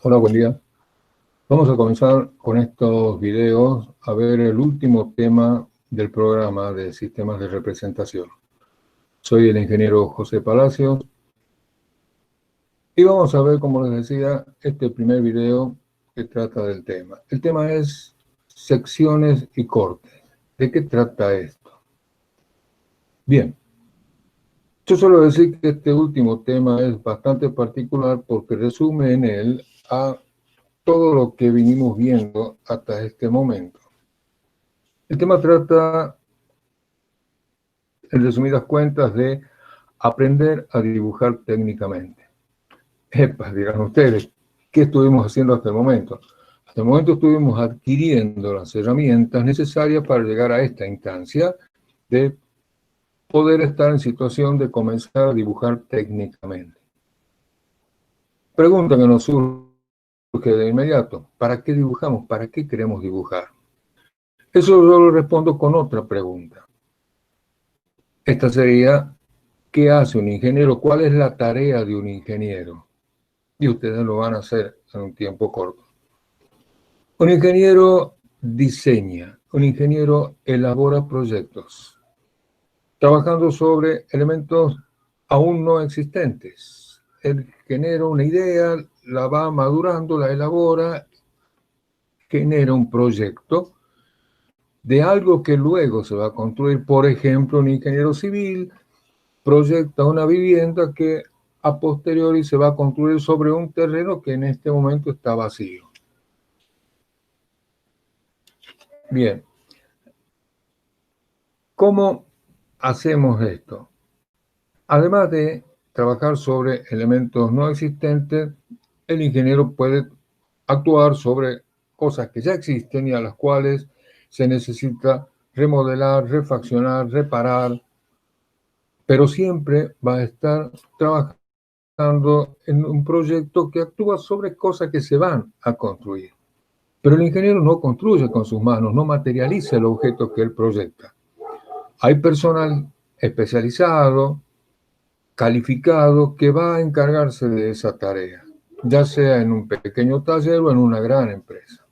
Hola, buen día. Vamos a comenzar con estos videos a ver el último tema del programa de sistemas de representación. Soy el ingeniero José Palacios y vamos a ver, como les decía, este primer video que trata del tema. El tema es secciones y cortes. ¿De qué trata esto? Bien, yo suelo decir que este último tema es bastante particular porque resume en él a todo lo que vinimos viendo hasta este momento. El tema trata, en resumidas cuentas, de aprender a dibujar técnicamente. Epa, dirán ustedes, ¿qué estuvimos haciendo hasta el momento? Hasta el momento estuvimos adquiriendo las herramientas necesarias para llegar a esta instancia de poder estar en situación de comenzar a dibujar técnicamente. Pregunta que nos surge de inmediato: ¿para qué dibujamos? ¿Para qué queremos dibujar? Eso yo lo respondo con otra pregunta. Esta sería: ¿qué hace un ingeniero? ¿Cuál es la tarea de un ingeniero? Y ustedes lo van a hacer en un tiempo corto. Un ingeniero diseña, un ingeniero elabora proyectos, trabajando sobre elementos aún no existentes. Él genera una idea, la va madurando, la elabora, genera un proyecto de algo que luego se va a construir. Por ejemplo, un ingeniero civil proyecta una vivienda que a posteriori se va a construir sobre un terreno que en este momento está vacío. Bien, ¿cómo hacemos esto? Además de trabajar sobre elementos no existentes, el ingeniero puede actuar sobre cosas que ya existen y a las cuales se necesita remodelar, refaccionar, reparar, pero siempre va a estar trabajando en un proyecto que actúa sobre cosas que se van a construir. Pero el ingeniero no construye con sus manos, no materializa el objeto que él proyecta. Hay personal especializado, calificado, que va a encargarse de esa tarea, ya sea en un pequeño taller o en una gran empresa.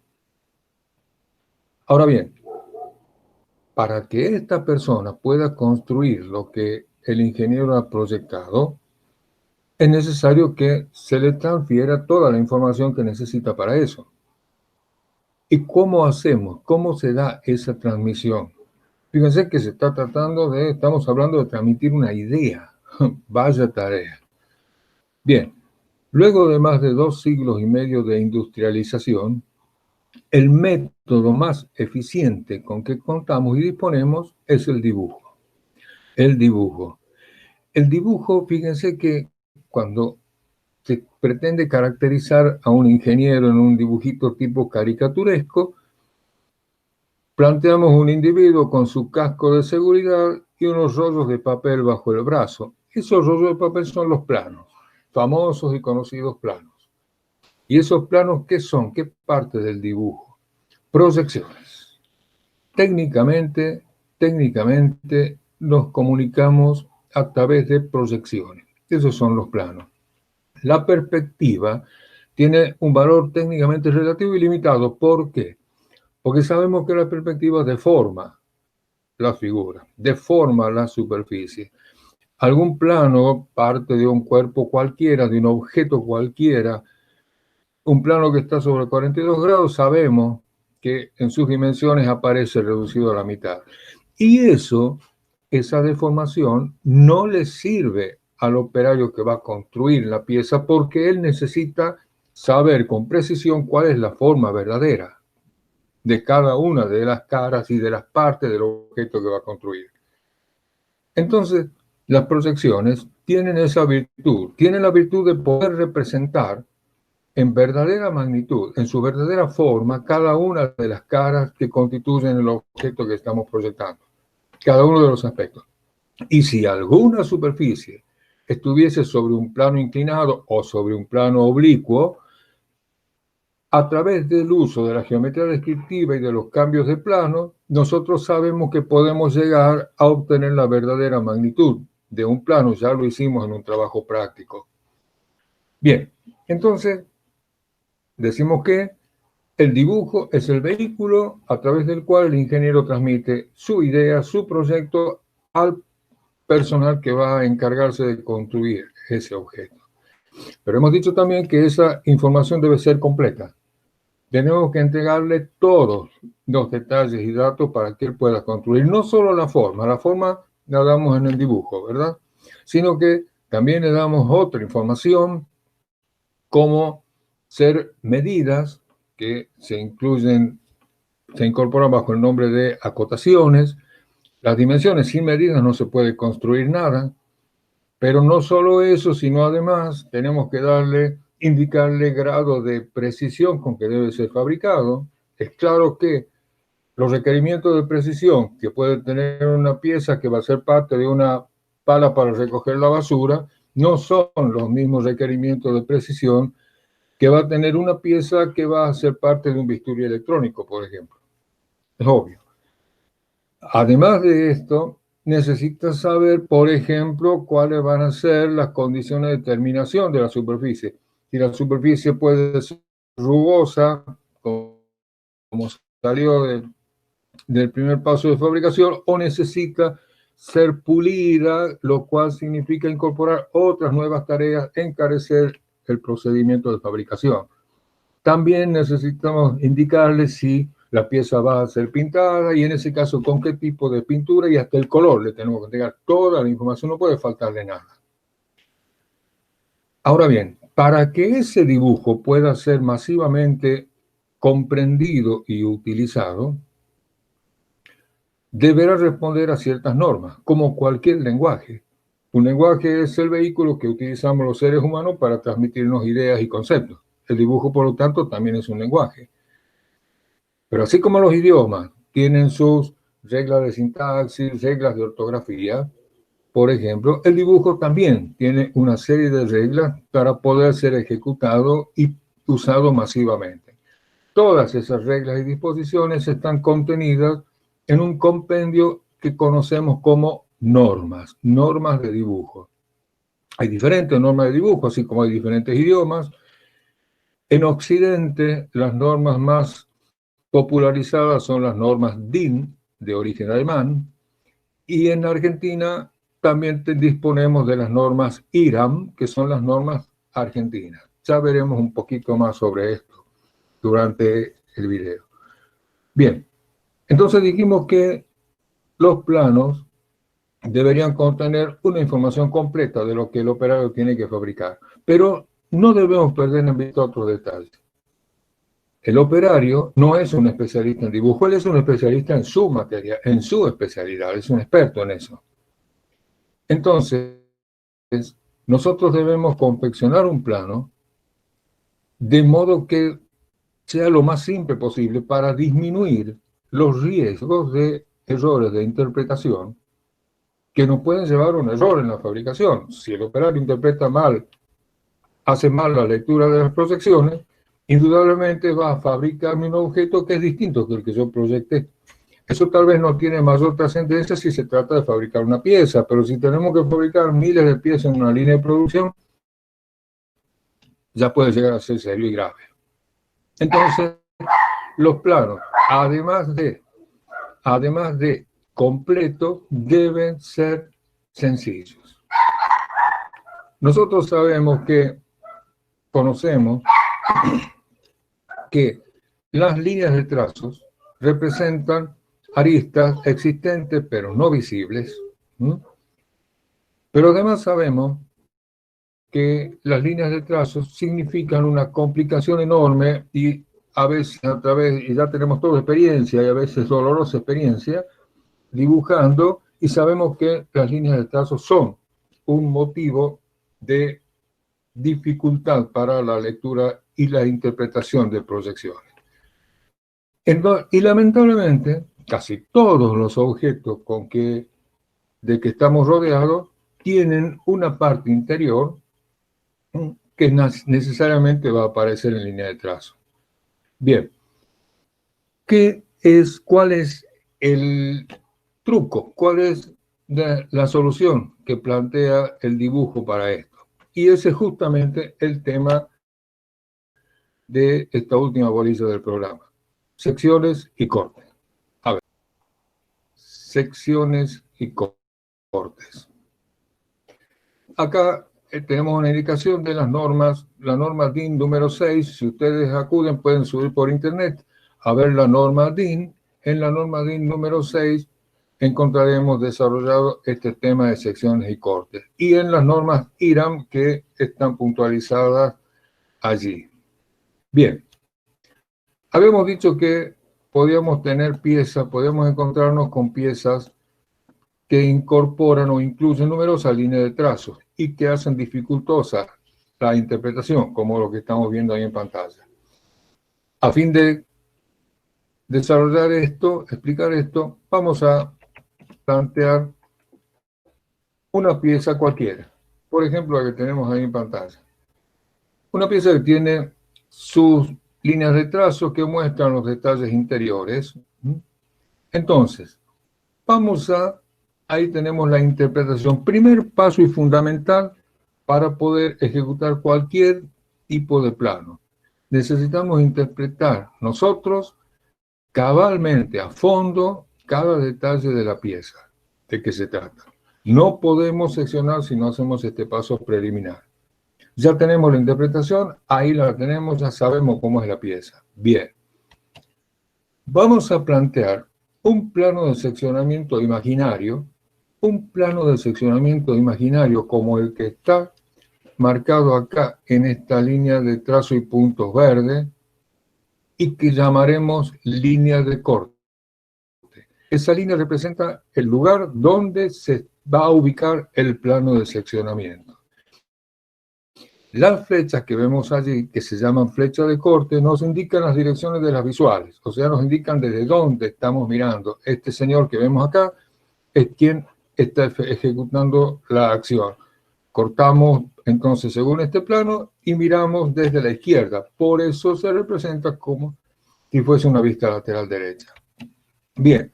Ahora bien, para que esta persona pueda construir lo que el ingeniero ha proyectado, es necesario que se le transfiera toda la información que necesita para eso. ¿Y cómo hacemos? ¿Cómo se da esa transmisión? Fíjense que estamos hablando de transmitir una idea. Vaya tarea. Bien, luego de más de 2 siglos y medio de industrialización, el método más eficiente con que contamos y disponemos es el dibujo. El dibujo. El dibujo, fíjense que cuando se pretende caracterizar a un ingeniero en un dibujito tipo caricaturesco, planteamos un individuo con su casco de seguridad y unos rollos de papel bajo el brazo. Esos rollos de papel son los planos, famosos y conocidos planos. ¿Y esos planos qué son? ¿Qué parte del dibujo? Proyecciones. Técnicamente nos comunicamos a través de proyecciones. Esos son los planos. La perspectiva tiene un valor técnicamente relativo y limitado. ¿Por qué? Porque sabemos que la perspectiva deforma la figura, deforma la superficie. Algún plano parte de un cuerpo cualquiera, de un objeto cualquiera, un plano que está sobre 42 grados, sabemos que en sus dimensiones aparece reducido a la mitad. Y esa deformación no le sirve al operario que va a construir la pieza, porque él necesita saber con precisión cuál es la forma verdadera de cada una de las caras y de las partes del objeto que va a construir. Entonces, las proyecciones tienen esa virtud, tienen la virtud de poder representar en verdadera magnitud, en su verdadera forma, cada una de las caras que constituyen el objeto que estamos proyectando, cada uno de los aspectos. Y si alguna superficie estuviese sobre un plano inclinado o sobre un plano oblicuo, a través del uso de la geometría descriptiva y de los cambios de plano, nosotros sabemos que podemos llegar a obtener la verdadera magnitud de un plano. Ya lo hicimos en un trabajo práctico. Bien, entonces, decimos que el dibujo es el vehículo a través del cual el ingeniero transmite su idea, su proyecto al personal que va a encargarse de construir ese objeto. Pero hemos dicho también que esa información debe ser completa. Tenemos que entregarle todos los detalles y datos para que él pueda construir. No solo la forma la damos en el dibujo, ¿verdad? Sino que también le damos otra información, como ser medidas que se incorporan bajo el nombre de acotaciones. Las dimensiones, sin medidas no se puede construir nada. Pero no solo eso, sino además tenemos que indicarle grado de precisión con que debe ser fabricado. Es claro que los requerimientos de precisión que puede tener una pieza que va a ser parte de una pala para recoger la basura no son los mismos requerimientos de precisión que va a tener una pieza que va a ser parte de un bisturí electrónico, por ejemplo. Es obvio. Además de esto, necesitas saber, por ejemplo, cuáles van a ser las condiciones de terminación de la superficie. Si la superficie puede ser rugosa, como salió del primer paso de fabricación, o necesita ser pulida, lo cual significa incorporar otras nuevas tareas, encarecer el procedimiento de fabricación. También necesitamos indicarle si la pieza va a ser pintada y en ese caso con qué tipo de pintura y hasta el color. Le tenemos que entregar toda la información, no puede faltarle nada. Ahora bien, para que ese dibujo pueda ser masivamente comprendido y utilizado, deberá responder a ciertas normas, como cualquier lenguaje. Un lenguaje es el vehículo que utilizamos los seres humanos para transmitirnos ideas y conceptos. El dibujo, por lo tanto, también es un lenguaje. Pero así como los idiomas tienen sus reglas de sintaxis, reglas de ortografía, por ejemplo, el dibujo también tiene una serie de reglas para poder ser ejecutado y usado masivamente. Todas esas reglas y disposiciones están contenidas en un compendio que conocemos como normas de dibujo. Hay diferentes normas de dibujo, así como hay diferentes idiomas. En Occidente, las normas más popularizadas son las normas DIN, de origen alemán, y en Argentina también disponemos de las normas IRAM, que son las normas argentinas. Ya veremos un poquito más sobre esto durante el video. Bien, entonces dijimos que los planos deberían contener una información completa de lo que el operario tiene que fabricar, pero no debemos perder en vista otros detalles. El operario no es un especialista en dibujo, él es un especialista en su materia, en su especialidad, es un experto en eso. Entonces, nosotros debemos confeccionar un plano de modo que sea lo más simple posible para disminuir los riesgos de errores de interpretación que nos pueden llevar a un error en la fabricación. Si el operario interpreta mal, hace mal la lectura de las proyecciones, indudablemente va a fabricarme un objeto que es distinto que el que yo proyecté. Eso tal vez no tiene mayor trascendencia si se trata de fabricar una pieza, pero si tenemos que fabricar miles de piezas en una línea de producción, ya puede llegar a ser serio y grave. Entonces, los planos, además de completos, deben ser sencillos. Nosotros conocemos que las líneas de trazos representan aristas existentes pero no visibles. Pero además sabemos que las líneas de trazos significan una complicación enorme y a veces y ya tenemos toda experiencia y a veces dolorosa experiencia, dibujando, y sabemos que las líneas de trazos son un motivo de dificultad para la lectura y la interpretación de proyecciones. Y lamentablemente, casi todos los objetos de que estamos rodeados tienen una parte interior que necesariamente va a aparecer en línea de trazo. Bien, ¿cuál es el truco? ¿Cuál es la solución que plantea el dibujo para esto? Y ese es justamente el tema de esta última bolilla del programa. Secciones y cortes. A ver, secciones y cortes. Acá tenemos una indicación de las normas, la norma DIN número 6. Si ustedes acuden, pueden subir por internet a ver la norma DIN. En la norma DIN número 6 encontraremos desarrollado este tema de secciones y cortes. Y en las normas IRAM que están puntualizadas allí. Bien, habíamos dicho que podíamos tener piezas, podíamos encontrarnos con piezas que incorporan o incluyen numerosas líneas de trazos y que hacen dificultosa la interpretación, como lo que estamos viendo ahí en pantalla. A fin de desarrollar esto, explicar esto, vamos a plantear una pieza cualquiera. Por ejemplo, la que tenemos ahí en pantalla. Una pieza que tiene sus líneas de trazo que muestran los detalles interiores. Entonces, ahí tenemos la interpretación. Primer paso y fundamental para poder ejecutar cualquier tipo de plano. Necesitamos interpretar nosotros cabalmente, a fondo, cada detalle de la pieza. ¿De qué se trata? No podemos seccionar si no hacemos este paso preliminar. Ya tenemos la interpretación, ahí la tenemos, ya sabemos cómo es la pieza. Bien. Vamos a plantear un plano de seccionamiento imaginario, como el que está marcado acá en esta línea de trazo y puntos verdes, y que llamaremos línea de corte. Esa línea representa el lugar donde se va a ubicar el plano de seccionamiento. Las flechas que vemos allí, que se llaman flechas de corte, nos indican las direcciones de las visuales, o sea, nos indican desde dónde estamos mirando. Este señor que vemos acá es quien está ejecutando la acción. Cortamos entonces según este plano y miramos desde la izquierda. Por eso se representa como si fuese una vista lateral derecha. Bien,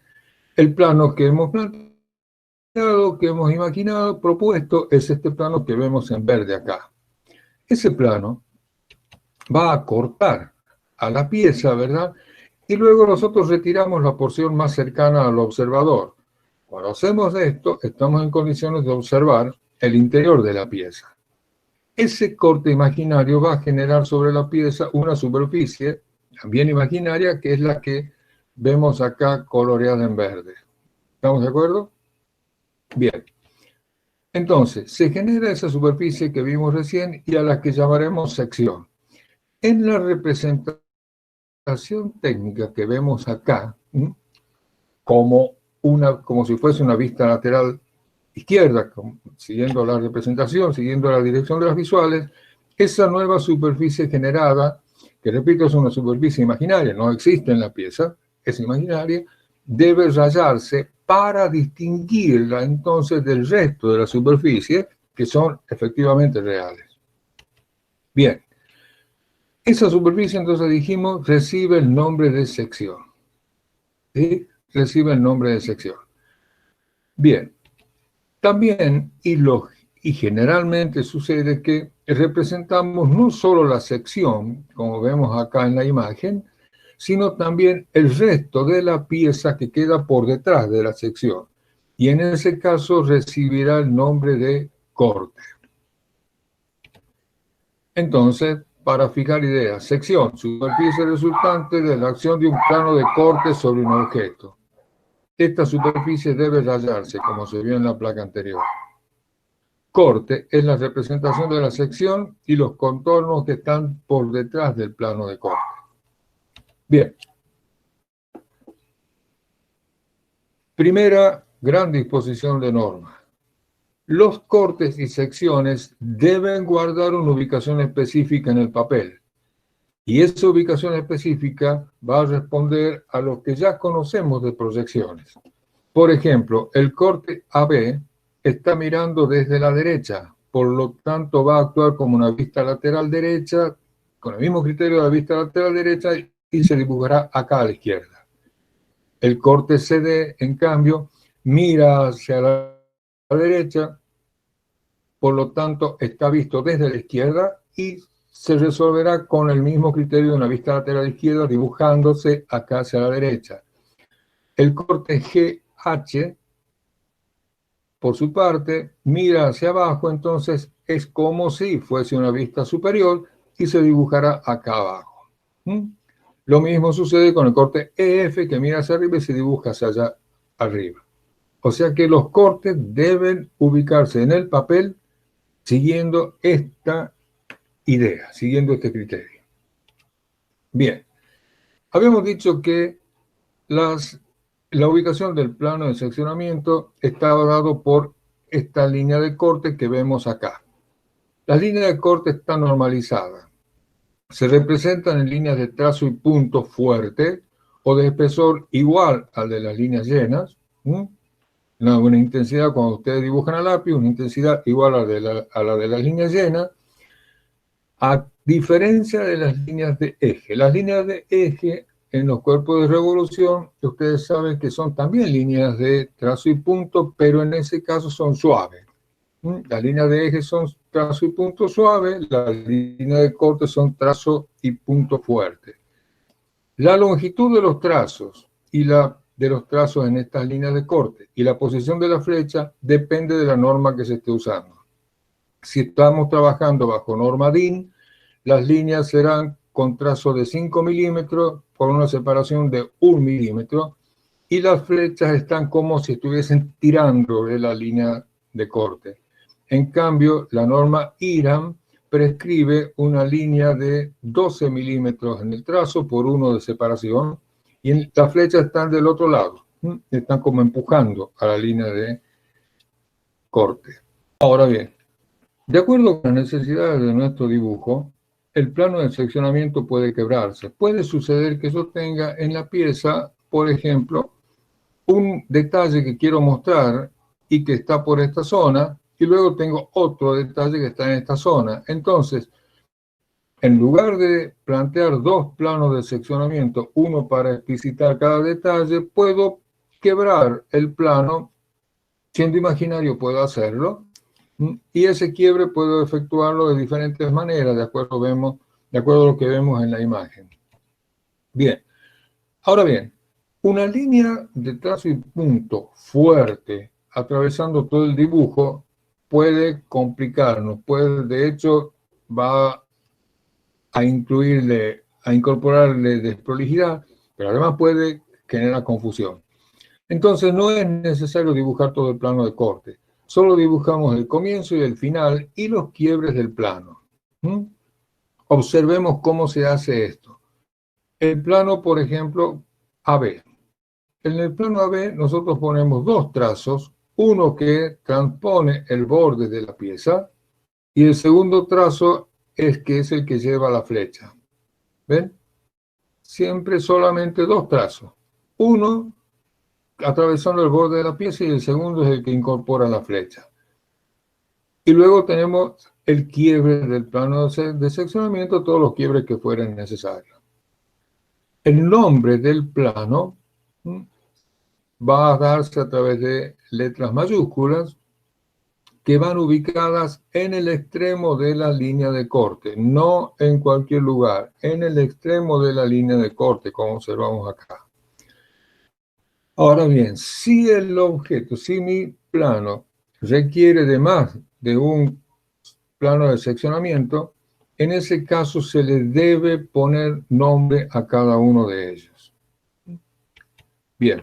el plano que hemos planteado, que hemos imaginado, propuesto, es este plano que vemos en verde acá. Ese plano va a cortar a la pieza, ¿verdad? Y luego nosotros retiramos la porción más cercana al observador. Cuando hacemos esto, estamos en condiciones de observar el interior de la pieza. Ese corte imaginario va a generar sobre la pieza una superficie, también imaginaria, que es la que vemos acá coloreada en verde. ¿Estamos de acuerdo? Bien. Entonces, se genera esa superficie que vimos recién y a la que llamaremos sección. En la representación técnica que vemos acá, como si fuese una vista lateral izquierda, siguiendo la representación, siguiendo la dirección de las visuales, esa nueva superficie generada, que repito, es una superficie imaginaria, no existe en la pieza, es imaginaria, debe rayarse para distinguirla entonces del resto de la superficie, que son efectivamente reales. Bien, esa superficie entonces dijimos recibe el nombre de sección. ¿Sí? Recibe el nombre de sección. Bien, también y generalmente sucede que representamos no solo la sección, como vemos acá en la imagen, sino también el resto de la pieza que queda por detrás de la sección. Y en ese caso recibirá el nombre de corte. Entonces, para fijar ideas, sección, superficie resultante de la acción de un plano de corte sobre un objeto. Esta superficie debe rayarse, como se vio en la placa anterior. Corte es la representación de la sección y los contornos que están por detrás del plano de corte. Bien. Primera gran disposición de norma. Los cortes y secciones deben guardar una ubicación específica en el papel. Y esa ubicación específica va a responder a lo que ya conocemos de proyecciones. Por ejemplo, el corte AB está mirando desde la derecha, por lo tanto va a actuar como una vista lateral derecha, con el mismo criterio de la vista lateral derecha, y se dibujará acá a la izquierda. El corte CD, en cambio, mira hacia la derecha, por lo tanto está visto desde la izquierda y se resolverá con el mismo criterio de una vista lateral izquierda, dibujándose acá hacia la derecha. El corte GH, por su parte, mira hacia abajo, entonces es como si fuese una vista superior y se dibujará acá abajo. Lo mismo sucede con el corte EF, que mira hacia arriba y se dibuja hacia allá arriba. O sea que los cortes deben ubicarse en el papel siguiendo esta idea, siguiendo este criterio. Bien, habíamos dicho que la ubicación del plano de seccionamiento estaba dado por esta línea de corte que vemos acá. Las líneas de corte están normalizadas. Se representan en líneas de trazo y punto fuerte o de espesor igual al de las líneas llenas. Una intensidad, cuando ustedes dibujan a lápiz, una intensidad igual a la de las líneas llenas, a diferencia de las líneas de eje. Las líneas de eje en los cuerpos de revolución, ustedes saben que son también líneas de trazo y punto, pero en ese caso son suaves. Las líneas de eje son trazo y punto suave, las líneas de corte son trazo y punto fuerte. La longitud de los trazos y de los trazos en estas líneas de corte y la posición de la flecha depende de la norma que se esté usando. Si estamos trabajando bajo norma DIN, las líneas serán con trazo de 5 milímetros por una separación de 1 milímetro y las flechas están como si estuviesen tirando de la línea de corte. En cambio, la norma IRAM prescribe una línea de 12 milímetros en el trazo por 1 de separación y las flechas están del otro lado, están como empujando a la línea de corte. Ahora bien, de acuerdo con las necesidades de nuestro dibujo, el plano de seccionamiento puede quebrarse. Puede suceder que yo tenga en la pieza, por ejemplo, un detalle que quiero mostrar y que está por esta zona, y luego tengo otro detalle que está en esta zona. Entonces, en lugar de plantear dos planos de seccionamiento, uno para explicitar cada detalle, puedo quebrar el plano. Siendo imaginario puedo hacerlo, y ese quiebre puedo efectuarlo de diferentes maneras, de acuerdo a lo que vemos en la imagen. Bien, ahora bien, una línea de trazo y punto fuerte atravesando todo el dibujo puede complicarnos, de hecho, va a incorporarle desprolijidad, pero además puede generar confusión. Entonces no es necesario dibujar todo el plano de corte, solo dibujamos el comienzo y el final y los quiebres del plano. Observemos cómo se hace esto. El plano, por ejemplo, AB. En el plano AB nosotros ponemos dos trazos, uno que transpone el borde de la pieza y el segundo trazo es el que lleva la flecha. ¿Ven? Siempre solamente dos trazos. Uno atravesando el borde de la pieza y el segundo es el que incorpora la flecha. Y luego tenemos el quiebre del plano de seccionamiento, todos los quiebres que fueran necesarios. El nombre del plano va a darse a través de letras mayúsculas que van ubicadas en el extremo de la línea de corte, no en cualquier lugar, en el extremo de la línea de corte, como observamos acá. Ahora bien, si mi plano requiere de más de un plano de seccionamiento, en ese caso se le debe poner nombre a cada uno de ellos. Bien.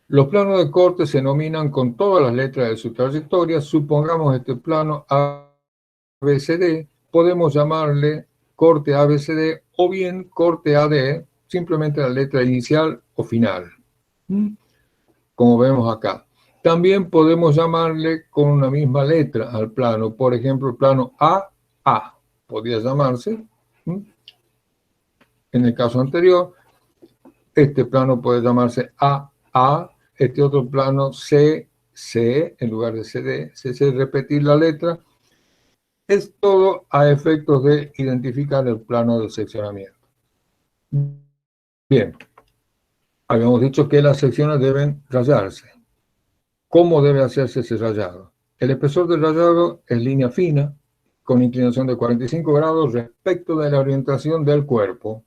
Los planos de corte se nominan con todas las letras de su trayectoria. Supongamos este plano ABCD, podemos llamarle corte ABCD o bien corte AD, simplemente la letra inicial o final, como vemos acá. También podemos llamarle con una misma letra al plano, por ejemplo, el plano AA podría llamarse. En el caso anterior, este plano puede llamarse AA. Este otro plano CC, en lugar de CD, CC, repetir la letra. Es todo a efectos de identificar el plano de seccionamiento. Bien, habíamos dicho que las secciones deben rayarse. ¿Cómo debe hacerse ese rayado? El espesor del rayado es línea fina, con inclinación de 45 grados respecto de la orientación del cuerpo.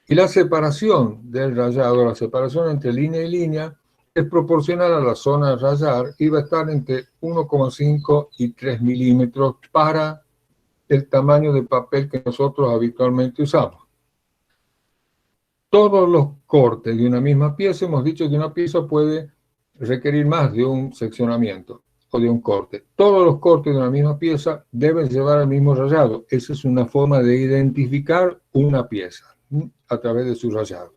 Y la separación del rayado, la separación entre línea y línea, es proporcional a la zona de rayar y va a estar entre 1,5 y 3 milímetros para el tamaño de papel que nosotros habitualmente usamos. Todos los cortes de una misma pieza, hemos dicho que una pieza puede requerir más de un seccionamiento o de un corte. Todos los cortes de una misma pieza deben llevar al mismo rayado. Esa es una forma de identificar una pieza a través de su rayado.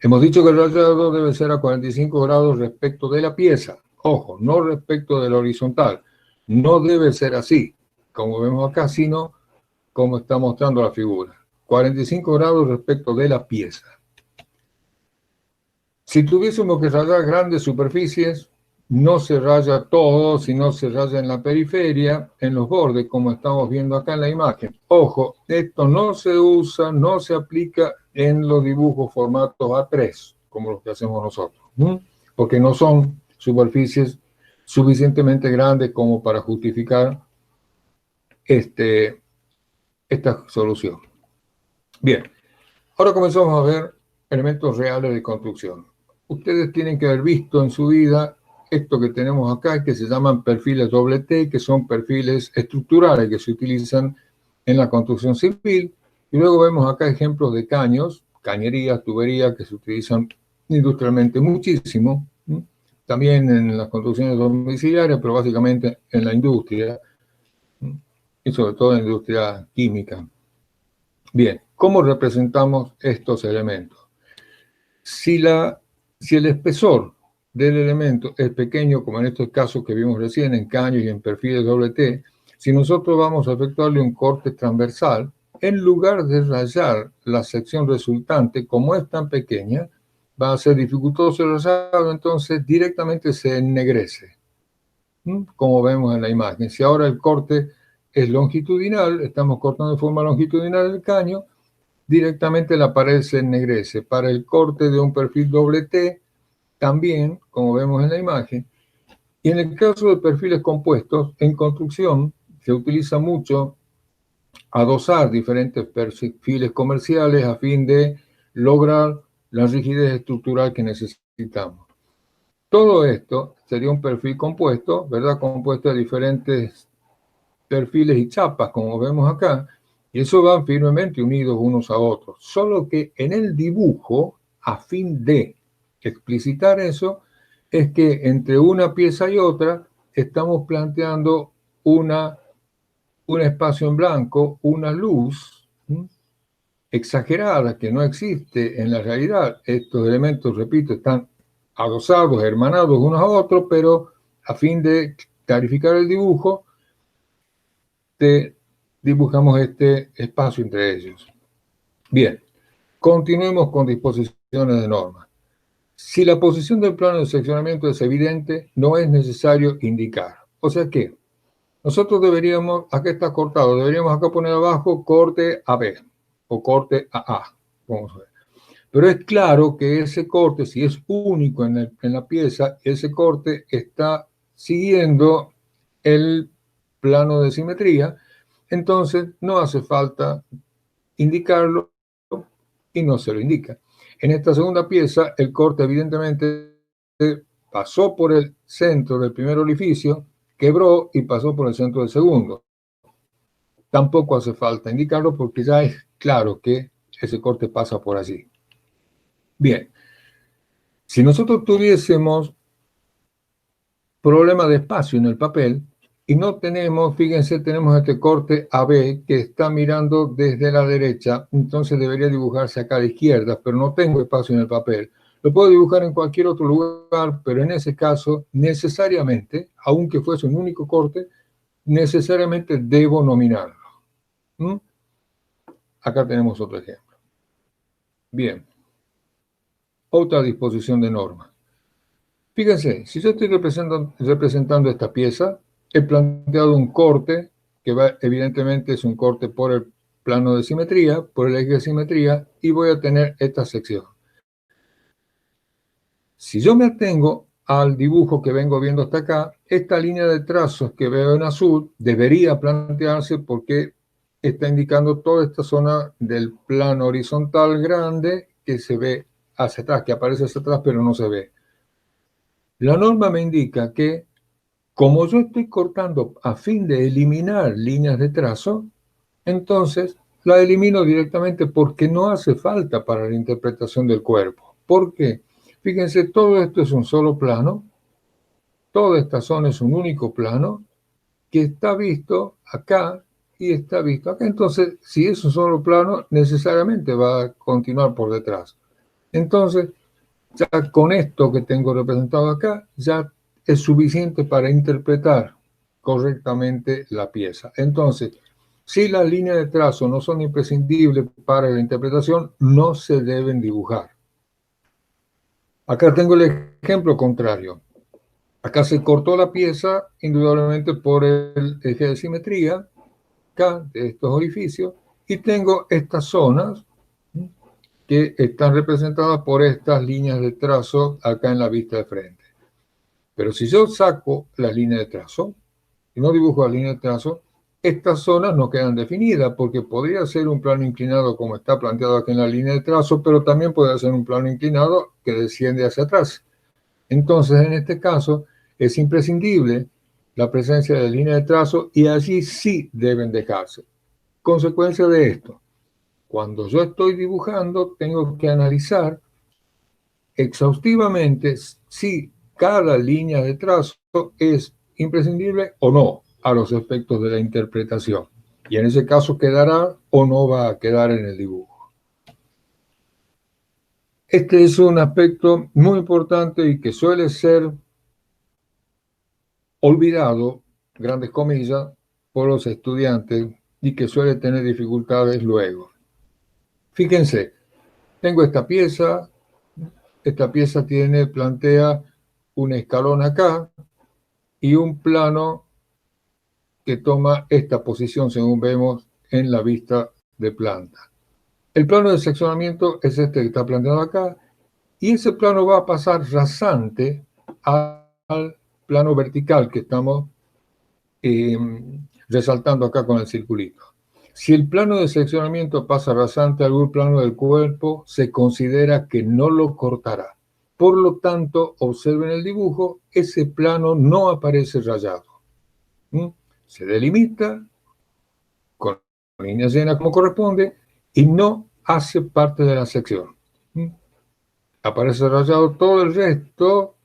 Hemos dicho que el rayado debe ser a 45 grados respecto de la pieza. Ojo, no respecto de la horizontal. No debe ser así, como vemos acá, sino como está mostrando la figura. 45 grados respecto de la pieza. Si tuviésemos que rayar grandes superficies, no se raya todo, sino se raya en la periferia, en los bordes, como estamos viendo acá en la imagen. Ojo, esto no se usa, no se aplica en los dibujos formatos A3, como los que hacemos nosotros, porque no son superficies suficientemente grandes como para justificar esta solución. Bien, ahora comenzamos a ver elementos reales de construcción. Ustedes tienen que haber visto en su vida esto que tenemos acá, que se llaman perfiles doble T, que son perfiles estructurales que se utilizan en la construcción civil. Y luego vemos acá ejemplos de caños, cañerías, tuberías, que se utilizan industrialmente muchísimo. También en las construcciones domiciliarias, pero básicamente en la industria, y sobre todo en la industria química. Bien, ¿cómo representamos estos elementos? Si el espesor del elemento es pequeño, como en estos casos que vimos recién, en caños y en perfiles doble T, si nosotros vamos a efectuarle un corte transversal, en lugar de rayar la sección resultante, como es tan pequeña, va a ser dificultoso el rayado, entonces directamente se ennegrece, como vemos en la imagen. Si ahora el corte es longitudinal, estamos cortando de forma longitudinal el caño, directamente la pared se ennegrece. Para el corte de un perfil doble T, también, como vemos en la imagen. Y en el caso de perfiles compuestos, en construcción se utiliza mucho adosar diferentes perfiles comerciales a fin de lograr la rigidez estructural que necesitamos. Todo esto sería un perfil compuesto, ¿verdad? Compuesto de diferentes perfiles y chapas, como vemos acá, y eso van firmemente unidos unos a otros. Solo que en el dibujo, a fin de explicitar eso, es que entre una pieza y otra estamos planteando un espacio en blanco, una luz exagerada que no existe en la realidad. Estos elementos, repito, están adosados, hermanados unos a otros, pero a fin de clarificar el dibujo, dibujamos este espacio entre ellos. Bien, continuemos con disposiciones de normas. Si la posición del plano de seccionamiento es evidente, no es necesario indicar. O sea que nosotros deberíamos, acá está cortado, deberíamos acá poner abajo corte AB o corte AA. Vamos a ver. Pero es claro que ese corte, si es único en la pieza, ese corte está siguiendo el plano de simetría, entonces no hace falta indicarlo y no se lo indica. En esta segunda pieza, el corte evidentemente pasó por el centro del primer orificio, quebró y pasó por el centro del segundo. Tampoco hace falta indicarlo porque ya es claro que ese corte pasa por allí. Bien, si nosotros tuviésemos problema de espacio en el papel y no tenemos, fíjense, tenemos este corte AB que está mirando desde la derecha, entonces debería dibujarse acá a la izquierda, pero no tengo espacio en el papel. Lo puedo dibujar en cualquier otro lugar, pero en ese caso, necesariamente, aunque fuese un único corte, necesariamente debo nominarlo. Acá tenemos otro ejemplo. Bien. Otra disposición de norma. Fíjense, si yo estoy representando esta pieza, he planteado un corte, que evidentemente es un corte por el plano de simetría, por el eje de simetría, y voy a tener esta sección. Si yo me atengo al dibujo que vengo viendo hasta acá, esta línea de trazos que veo en azul debería plantearse porque está indicando toda esta zona del plano horizontal grande que se ve hacia atrás, que aparece hacia atrás pero no se ve. La norma me indica que como yo estoy cortando a fin de eliminar líneas de trazo, entonces la elimino directamente porque no hace falta para la interpretación del cuerpo. ¿Por qué? Fíjense, todo esto es un solo plano, toda esta zona es un único plano que está visto acá y está visto acá. Entonces, si es un solo plano, necesariamente va a continuar por detrás. Entonces, ya con esto que tengo representado acá, ya es suficiente para interpretar correctamente la pieza. Entonces, si las líneas de trazo no son imprescindibles para la interpretación, no se deben dibujar. Acá tengo el ejemplo contrario. Acá se cortó la pieza, indudablemente por el eje de simetría, acá, de estos orificios, y tengo estas zonas que están representadas por estas líneas de trazo acá en la vista de frente. Pero si yo saco la línea de trazo y no dibujo la línea de trazo, estas zonas no quedan definidas porque podría ser un plano inclinado como está planteado aquí en la línea de trazo, pero también puede ser un plano inclinado que desciende hacia atrás. Entonces, en este caso, es imprescindible la presencia de línea de trazo y allí sí deben dejarse. Consecuencia de esto, cuando yo estoy dibujando, tengo que analizar exhaustivamente si cada línea de trazo es imprescindible o no a los efectos de la interpretación. Y en ese caso quedará o no va a quedar en el dibujo. Este es un aspecto muy importante y que suele ser olvidado, grandes comillas, por los estudiantes y que suele tener dificultades luego. Fíjense, tengo esta pieza plantea un escalón acá y un plano que toma esta posición según vemos en la vista de planta. El plano de seccionamiento es este que está planteado acá y ese plano va a pasar rasante al plano vertical que estamos resaltando acá con el circulito. Si el plano de seccionamiento pasa rasante a algún plano del cuerpo, se considera que no lo cortará. Por lo tanto, observen el dibujo, ese plano no aparece rayado. Se delimita con líneas llenas como corresponde y no hace parte de la sección. Aparece rayado todo el resto,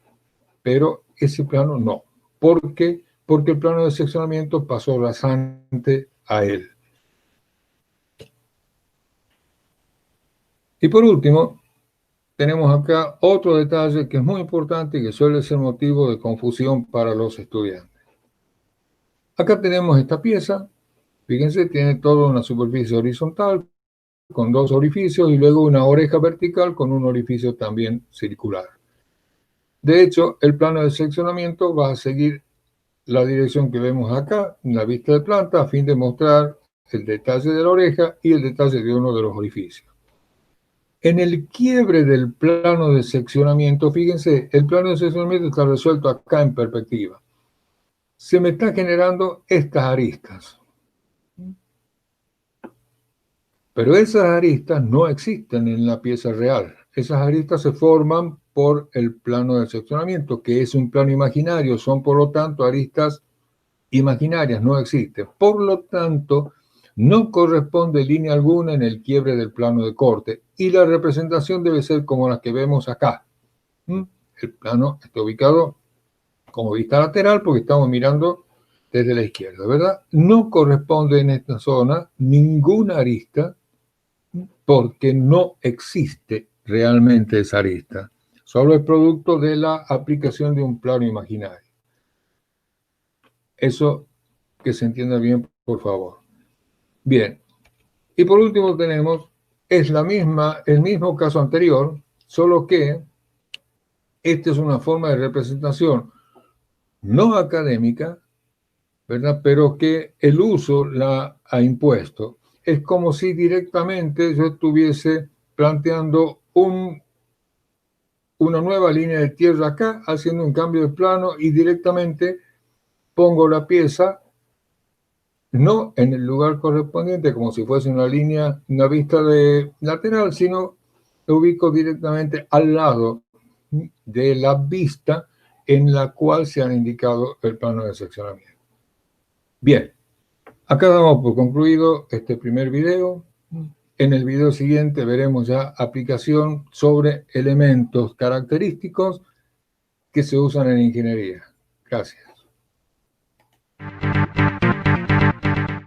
pero ese plano no. ¿Por qué? Porque el plano de seccionamiento pasó rasante a él. Y por último, tenemos acá otro detalle que es muy importante y que suele ser motivo de confusión para los estudiantes. Acá tenemos esta pieza, fíjense, tiene toda una superficie horizontal con dos orificios y luego una oreja vertical con un orificio también circular. De hecho, el plano de seccionamiento va a seguir la dirección que vemos acá en la vista de planta a fin de mostrar el detalle de la oreja y el detalle de uno de los orificios. En el quiebre del plano de seccionamiento, fíjense, el plano de seccionamiento está resuelto acá en perspectiva. Se me está generando estas aristas. Pero esas aristas no existen en la pieza real. Esas aristas se forman por el plano de seccionamiento, que es un plano imaginario. Son, por lo tanto, aristas imaginarias, no existen. Por lo tanto, no corresponde línea alguna en el quiebre del plano de corte y la representación debe ser como la que vemos acá. El plano está ubicado como vista lateral porque estamos mirando desde la izquierda, ¿verdad? No corresponde en esta zona ninguna arista porque no existe realmente esa arista. Solo es producto de la aplicación de un plano imaginario. Eso que se entienda bien, por favor. Bien. Y por último tenemos, es el mismo caso anterior, solo que esta es una forma de representación no académica, ¿verdad? Pero que el uso la ha impuesto. Es como si directamente yo estuviese planteando un una nueva línea de tierra acá, haciendo un cambio de plano y directamente pongo la pieza no en el lugar correspondiente, como si fuese una línea, una vista de lateral, sino lo ubico directamente al lado de la vista en la cual se ha indicado el plano de seccionamiento. Bien, acá damos por concluido este primer video. En el video siguiente veremos ya aplicación sobre elementos característicos que se usan en ingeniería. Gracias.